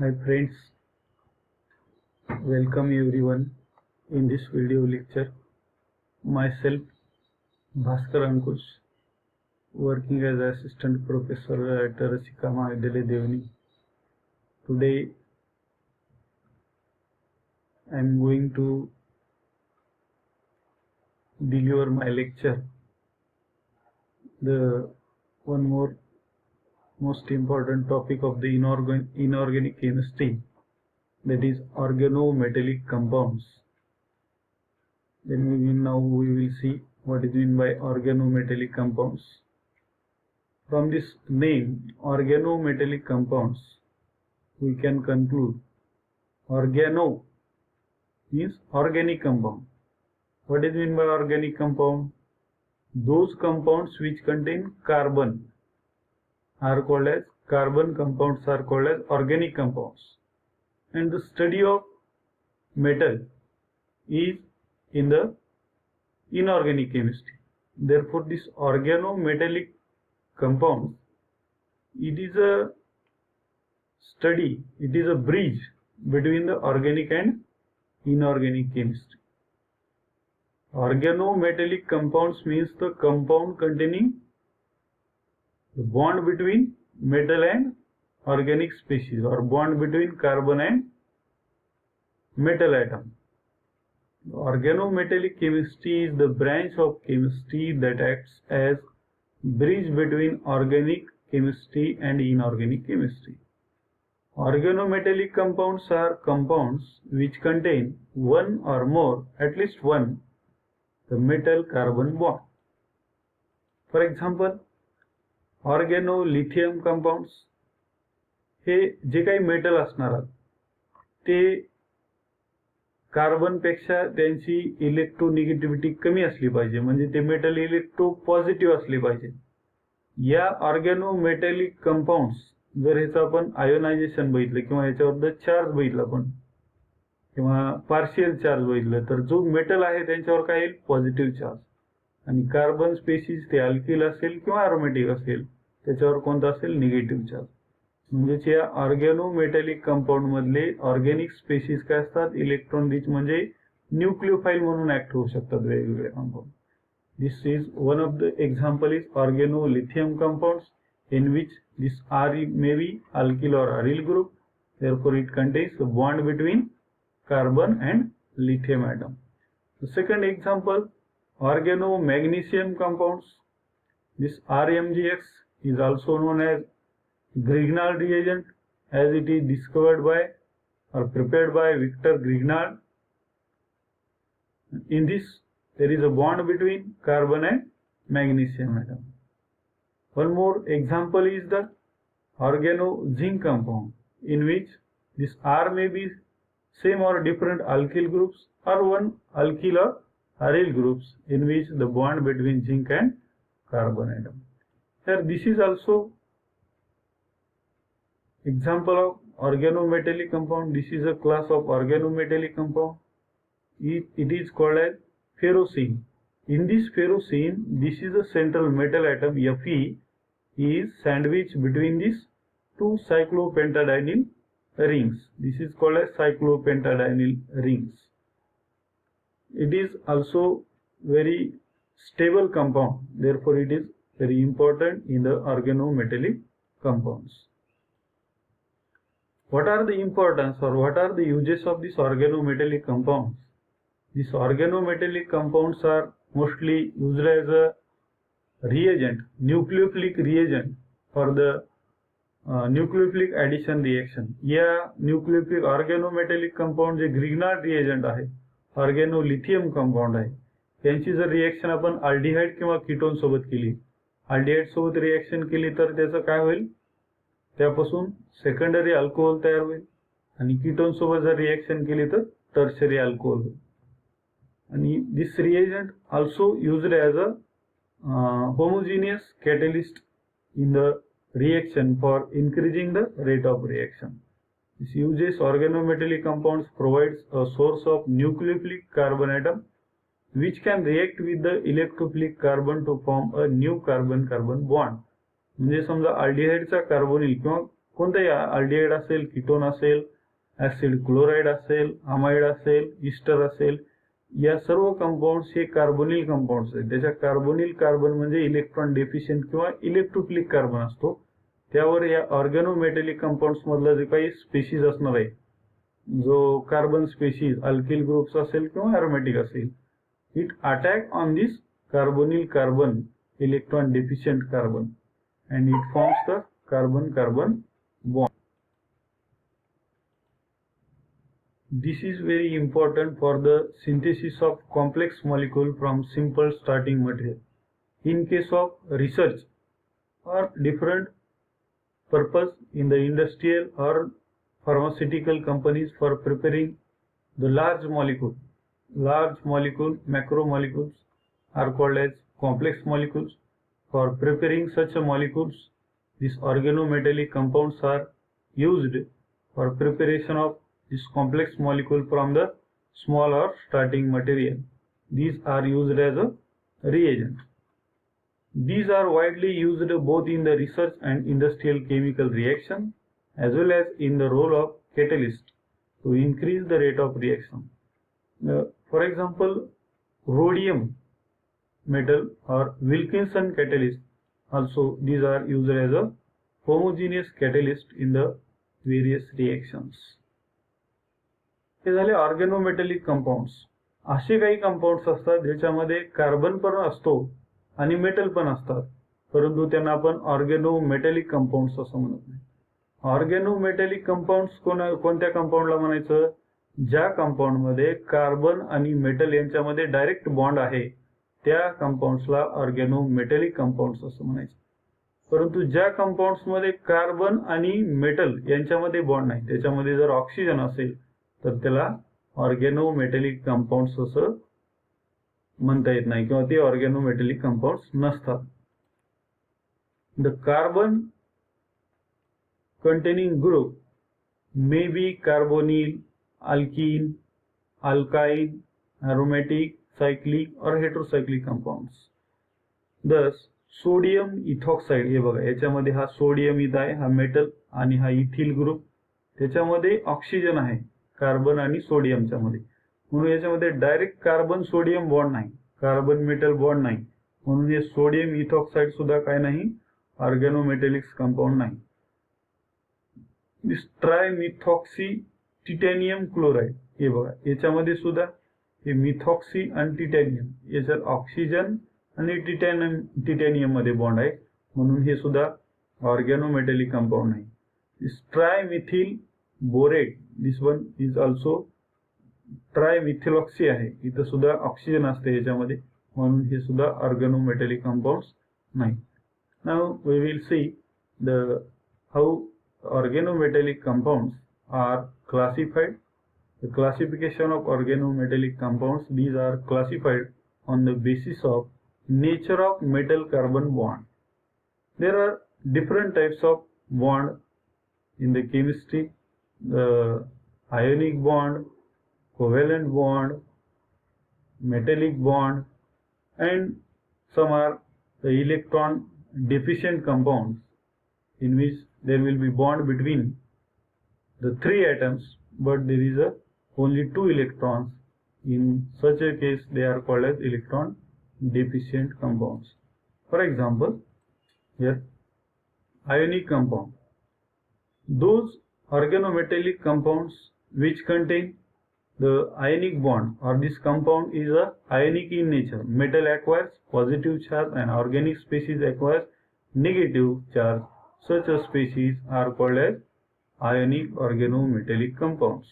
Hi friends, welcome everyone in this video lecture. Myself Bhaskar Ankush, working as assistant professor at Rasika Mahavidyalaya Devani. Today I am going to deliver my lecture. The one more most important topic of the inorganic chemistry, that is organometallic compounds. Then we will see what is meant by organometallic compounds. From this name, organometallic compounds, we can conclude organo means organic compound. What is meant by organic compound? Those compounds which contain carbon are called as carbon compounds, are called as organic compounds. And the study of metal is in the inorganic chemistry. Therefore, this organometallic compounds, it is a study, it is a bridge between the organic and inorganic chemistry. Organometallic compounds means the compound containing the bond between metal and organic species, or bond between carbon and metal atom. Organometallic chemistry is the branch of chemistry that acts as bridge between organic chemistry and inorganic chemistry. Organometallic compounds are compounds which contain one or more, at least one, the metal carbon bond. For example, organolithium compounds हे जे काही metal असणार ते कार्बनपेक्षा त्यांची electronegativity कमी असली पाहिजे, म्हणजे ते मेटल इलेक्ट्रो पॉझिटिव्ह असले पाहिजे. या ऑर्गेनोमेटॅलिक कंपाउंड्स जर ह्याचं आपण आयोनायझेशन बघितलं किंवा ह्याच्यावर चार्ज बघितला आपण किंवा पार्शियल चार्ज बघितलं, तर जो मेटल आहे त्यांच्यावर काय येईल? Positive charge. आणि कार्बन स्पेसिस ते अल्किल असेल किंवा अरोमॅटिक असेल, त्याच्यावर कोणता असेल? Negative charge. म्हणजेच या ऑर्गेनोमेटॅलिक कंपाऊंड मधले ऑर्गॅनिक स्पेसिस काय असतात? इलेक्ट्रॉन रिच, म्हणजे न्यूक्लियोफाइल म्हणून ऍक्ट होऊ शकतात वेगवेगळे compound. This is one of the example is organolithium compounds in which this R may be alkyl or aryl group, therefore it contains a bond between carbon and lithium atom. The second example, organomagnesium compounds. This RMgX is also known as Grignard reagent, as it is discovered by or prepared by Victor Grignard. In this, there is a bond between carbon and magnesium atom. One more example is the organozinc compound, in which this R may be same or different alkyl groups, or one alkyl or aryl groups, in which the bond between zinc and carbon atom. Here this is also example of organometallic compound. This is a class of organometallic compound. It is called as ferrocene. In this ferrocene, this is a central metal atom Fe is sandwiched between these two cyclopentadienyl rings. This is called as cyclopentadienyl rings. It is also very stable compound, therefore it is very important in the organometallic compounds. What are the importance or what are the uses of these organometallic compounds? These organometallic compounds are mostly used as a reagent, nucleophilic reagent for the nucleophilic addition reaction. या nucleophilic organometallic compound जे Grignard reagent आहे, organolithium compound आहे, त्यांची जर reaction आपण aldehyde किंवा ketone सोबत केली, aldehyde सोबत रिएक्शन केली तर त्याचं काय होईल? त्यापासून सेकंडरी अल्कोहोल तयार होईल. आणि कीटोन सोबत जर रिएक्शन केली तर टर्शरी अल्कोहोल होईल. आणि this reagent also used as a homogeneous catalyst in the reaction for increasing the rate of reaction. This uses organometallic compounds provides a source of nucleophilic carbon atom which can react with the electrophilic carbon to form a new carbon-carbon bond. म्हणजे समजा अल्डिहाइडचा carbonyl किंवा कोणताही aldehyde असेल, ketone असेल, acid chloride असेल, amide असेल, Easter असेल, या सर्व कंपाऊंड्स हे कार्बोनिल कंपाऊंड्स आहेत. त्याच्या कार्बोनिल कार्बन म्हणजे इलेक्ट्रॉन डेफिशियंट किंवा इलेक्ट्रोफिलिक कार्बन असतो. त्यावर या ऑर्गॅनोमेटॅलिक कंपाऊंड्स मधला जे काही स्पेशीज असणार आहे, जो कार्बन स्पेशीज अल्किल ग्रुप्स असेल किंवा अरोमॅटिक असेल, it attack on this carbonyl carbon electron deficient carbon and it forms the carbon carbon bond. This is very important for the synthesis of complex molecule from simple starting material. In case of research or different purpose in the industrial or pharmaceutical companies for preparing the large molecule macromolecules are called as complex molecules. For preparing such molecules, these organometallic compounds are used for preparation of this complex molecule from the small or starting material. These are used as a reagent. These are widely used both in the research and industrial chemical reaction as well as in the role of catalyst to increase the rate of reaction. For example, rhodium metal or Wilkinson catalyst, also these are used as a homogeneous catalyst in the various reactions. हे झाले ऑर्गॅनोमेटॅलिक compounds. असे काही compounds असतात ज्याच्यामध्ये carbon पण असतो आणि metal पण असतात, परंतु त्यांना आपण ऑर्गॅनोमेटॅलिक कंपाऊंड्स असं म्हणत नाही. ऑर्गॅनोमेटॅलिक कंपाऊंड्स कोणत्या कंपाऊंडला म्हणायचं? ज्या कंपाऊंड मध्ये कार्बन आणि मेटल यांच्यामध्ये डायरेक्ट बॉन्ड आहे त्या कंपाऊंड्सला ऑर्गॅनोमेटॅलिक कंपाऊंड्स असं म्हणायचं. परंतु ज्या कंपाऊंड्स मध्ये कार्बन आणि मेटल यांच्यामध्ये बॉन्ड नाही, त्याच्यामध्ये जर ऑक्सिजन असेल तर त्याला ऑर्गॅनोमेटॅलिक कंपाऊंड्स असं म्हणता येत नाही किंवा ते ऑर्गॅनोमेटॅलिक कंपाऊंड्स नसतात. The carbon containing group may be carbonyl, alkene, alkyne, aromatic, cyclic or heterocyclic compounds. Thus sodium ethoxide, हे बघा याच्यामध्ये हा सोडियम इथं आहे, हा मेटल आणि हा इथिल ग्रुप, त्याच्यामध्ये ऑक्सिजन आहे कार्बन आणि सोडियमच्या मध्ये, म्हणून याच्यामध्ये डायरेक्ट कार्बन सोडियम बॉन्ड नाही, कार्बन मेटल बॉन्ड नाही, म्हणून हे सोडियम इथॉक्साइड सुद्धा काय नाही, ऑर्गॅनोमेटॅलिक कंपाऊंड नाही. दिस ट्रायमिथॉक्सी टिटॅनियम क्लोराइड, हे बघा याच्यामध्ये सुद्धा हे मिथॉक्सी आणि टिटॅनियम याच्यात ऑक्सिजन आणि टिटॅनियम मध्ये बॉन्ड आहे, म्हणून हे सुद्धा ऑर्गॅनोमेटॅलिक कंपाऊंड नाही. Trimethyl borate, this one is also trimethyloxy आहे, इथं सुद्धा ऑक्सिजन असते याच्यामध्ये, म्हणून हे सुद्धा ऑर्गॅनोमेटॅलिक कंपाऊंड्स नाही. Now we will see the how organometallic compounds are classified. The classification of organometallic compounds, these are classified on the basis of nature of metal carbon bond. There are different types of bond in the chemistry: the ionic bond, covalent bond, metallic bond, and some are the electron deficient compounds in which there will be bond between the three atoms but there is only 2 electrons. In such a case they are called as electron deficient compounds. For example, here ionic compound, those organometallic compounds which contain the ionic bond or this compound is a ionic in nature, metal acquires positive charge and organic species acquires negative charge. Such a species are called as ionic organometallic compounds.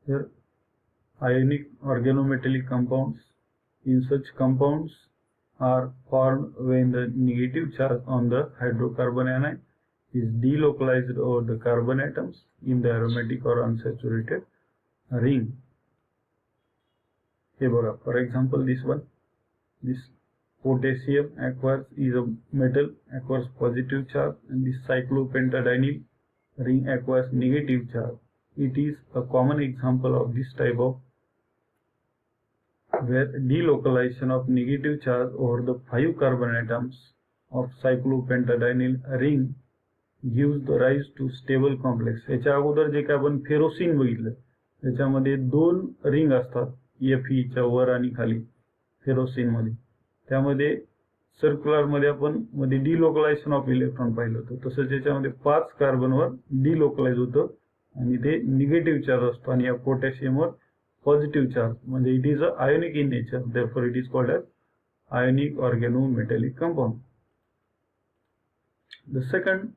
Here ionic organometallic compounds, in such compounds are formed when the negative charge on the hydrocarbon anion is delocalized over the carbon atoms in the aromatic or unsaturated ring. Here, for example, this one, this potassium acquires is a metal, acquires positive charge, and this cyclopentadienyl ring acquires negative charge. It is a common example of this type of where delocalization of negative charge over the 5 carbon atoms of cyclopentadienyl ring gives the rise to stable complex. याच्या अगोदर जे काय आपण ferrocene बघितलं त्याच्यामध्ये 2 ring असतात Fe च्या वर आणि खाली फेरोसिन मध्ये. त्यामध्ये सर्क्युलर मध्ये आपण मध्ये डिलोकलायझेशन ऑफ इलेक्ट्रॉन पाहिलं होतं. तसंच याच्यामध्ये 5 कार्बनवर डिलोकलाइज होतं आणि ते निगेटिव्ह चार्ज असतो आणि या पोटॅशियमवर पॉझिटिव्ह चार्ज, म्हणजे it is a ionic in nature, therefore it is called as ionic organometallic compound. The second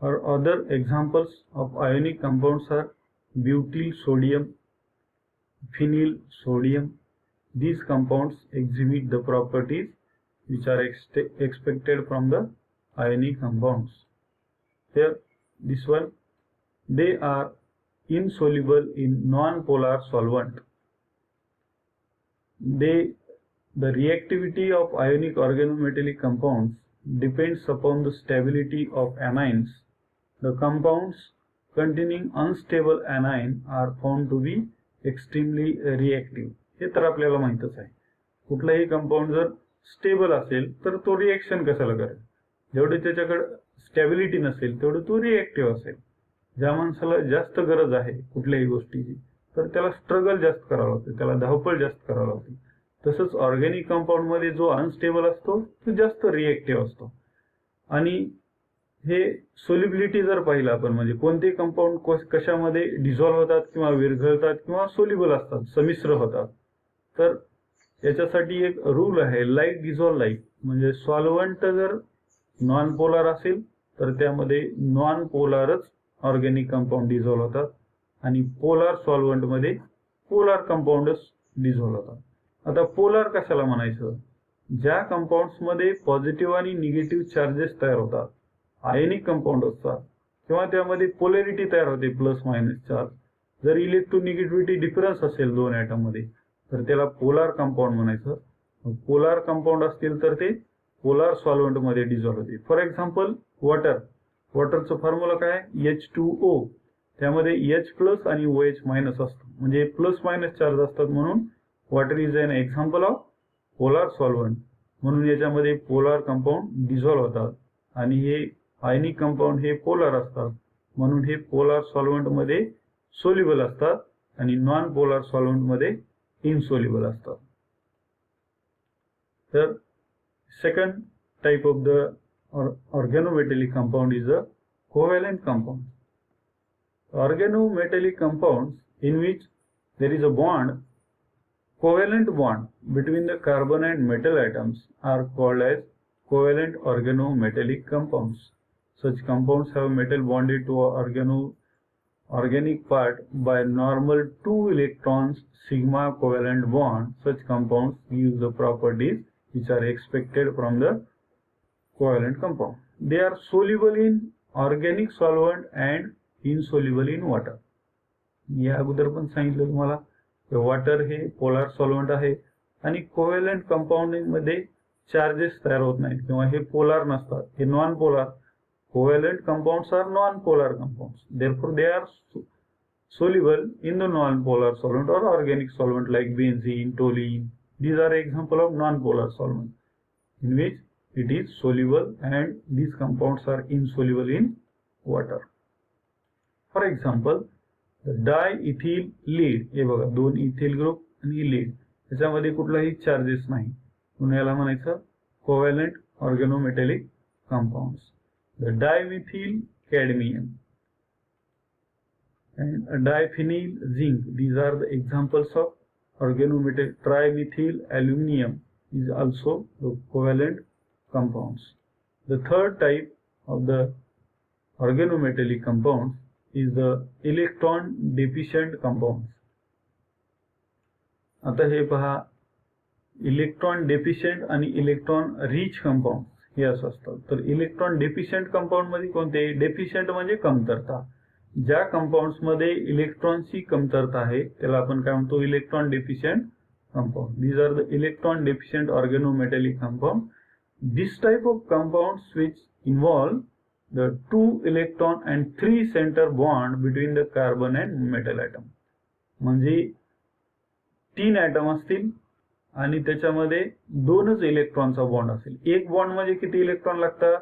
or other examples of ionic compounds are butyl sodium, phenyl sodium. These compounds exhibit the properties which are expected from the ionic compounds. Here, this one, they are insoluble in non-polar solvent. The reactivity of ionic organometallic compounds depends upon the stability of anions. The compounds containing unstable anion are found to be extremely reactive. हे तर आपल्याला माहितच आहे. कुठलाही compound जर stable असेल तर तो reaction कशाला करेल. जेवढे त्याच्याकडे स्टॅबिलिटी नसेल तेवढे तो रिएक्टिव्ह असेल. ज्या माणसाला जास्त गरज आहे कुठल्याही गोष्टीची तर त्याला स्ट्रगल जास्त करावं लागतं, त्याला धावपळ जास्त करावं लागते. तसंच ऑर्गॅनिक कंपाऊंड मध्ये जो अनस्टेबल असतो तो जास्त रिएक्टिव्ह असतो. आणि हे सोल्युबिलिटी जर पाहिलं आपण, म्हणजे कोणते कंपाऊंड कशामध्ये डिझॉल्व्ह होतात किंवा विरघळतात किंवा सोल्युबल असतात, समिश्र होतात, तर याच्यासाठी एक रूल आहे, लाईट डिझॉल्व्ह लाईट. म्हणजे सॉल्व्हंट जर नॉन पोलार असेल तर त्यामध्ये नॉन पोलारच ऑर्गॅनिक कंपाऊंड डिझॉल्व्ह होतात आणि पोलार सॉल्व्हंट मध्ये पोलार कंपाऊंडच डिझॉल्व्ह होतात. आता पोलार कशाला म्हणायचं? ज्या कंपाऊंड्स मध्ये पॉझिटिव्ह आणि निगेटिव्ह चार्जेस तयार होतात, आयनिक कंपाऊंड असतात किंवा त्यामध्ये पोलॅरिटी तयार होते प्लस मायनस चार्ज. जर इलेक्ट्रोनिगेटिव्हिटी डिफरन्स असेल 2 ॲटम मध्ये तर त्याला पोलार कंपाऊंड म्हणायचं. पोलार कंपाऊंड असतील तर ते पोलार सॉल्व्हंट मध्ये डिझॉल्व्ह होते. For example water. वॉटरचं फॉर्म्युला काय? H2O. त्यामध्ये H प्लस आणि OH मायनस असतं, म्हणजे प्लस मायनस चार्ज असतात, म्हणून water is an example of polar solvent. म्हणून याच्यामध्ये पोलार कंपाऊंड डिझॉल्व्ह होतात आणि हे आयनिक कंपाऊंड हे पोलार असतात, म्हणून हे पोलार सॉल्व्हंट मध्ये सोल्युबल असतात आणि नॉन पोलार सॉल्व्हंट मध्ये इनसोल्युबल असतात. तर second type of the organometallic compound is a covalent compound. Organometallic compounds in which there is a bond, covalent bond between the carbon and metal atoms are called as covalent organometallic compounds. Such compounds have metal bonded to organic part by normal 2 electrons sigma covalent bond. Such compounds give the properties which are expected from the covalent compound. They are soluble in organic solvent and insoluble in water. या अगोदर पण सांगितलं तुम्हाला water हे polar solvent आहे आणि covalent compounding मध्ये charges तयार होत नाहीत किंवा हे पोलार नसतात, हे non polar. Covalent compounds are non polar compounds, therefore they are soluble in the non-polar solvent or organic solvent like benzene, toluene. These are example of non-polar solvent in which it is soluble and these compounds are insoluble in water. For example, the diethyl lead. हे बघा 2 ethyl group आणि lead, याच्यामध्ये कुठलाही charges नाही, म्हणून याला म्हणायचं covalent organometallic compounds. The dimethyl cadmium and diphenyl zinc, these are the examples of organometallic. Trimethyl aluminum is also the covalent compounds. The third type of the organometallic compounds is the electron deficient compounds. आता हे पहा, electron deficient आणि electron rich compound हे असं असतात. तर electron deficient compound मध्ये कोणते? Deficient म्हणजे कमतरता. ज्या कंपाऊंड्स मध्ये इलेक्ट्रॉनची कमतरता आहे त्याला आपण काय म्हणतो? Electron deficient compound. These are the electron deficient organometallic compound. This type of compounds which involve the 2 electron and 3 center bond between the carbon and metal atom. म्हणजे 3 ॲटम असतील आणि त्याच्यामध्ये दोनच इलेक्ट्रॉनचा बॉन्ड असेल. एक बॉन्ड म्हणजे किती इलेक्ट्रॉन लागतात?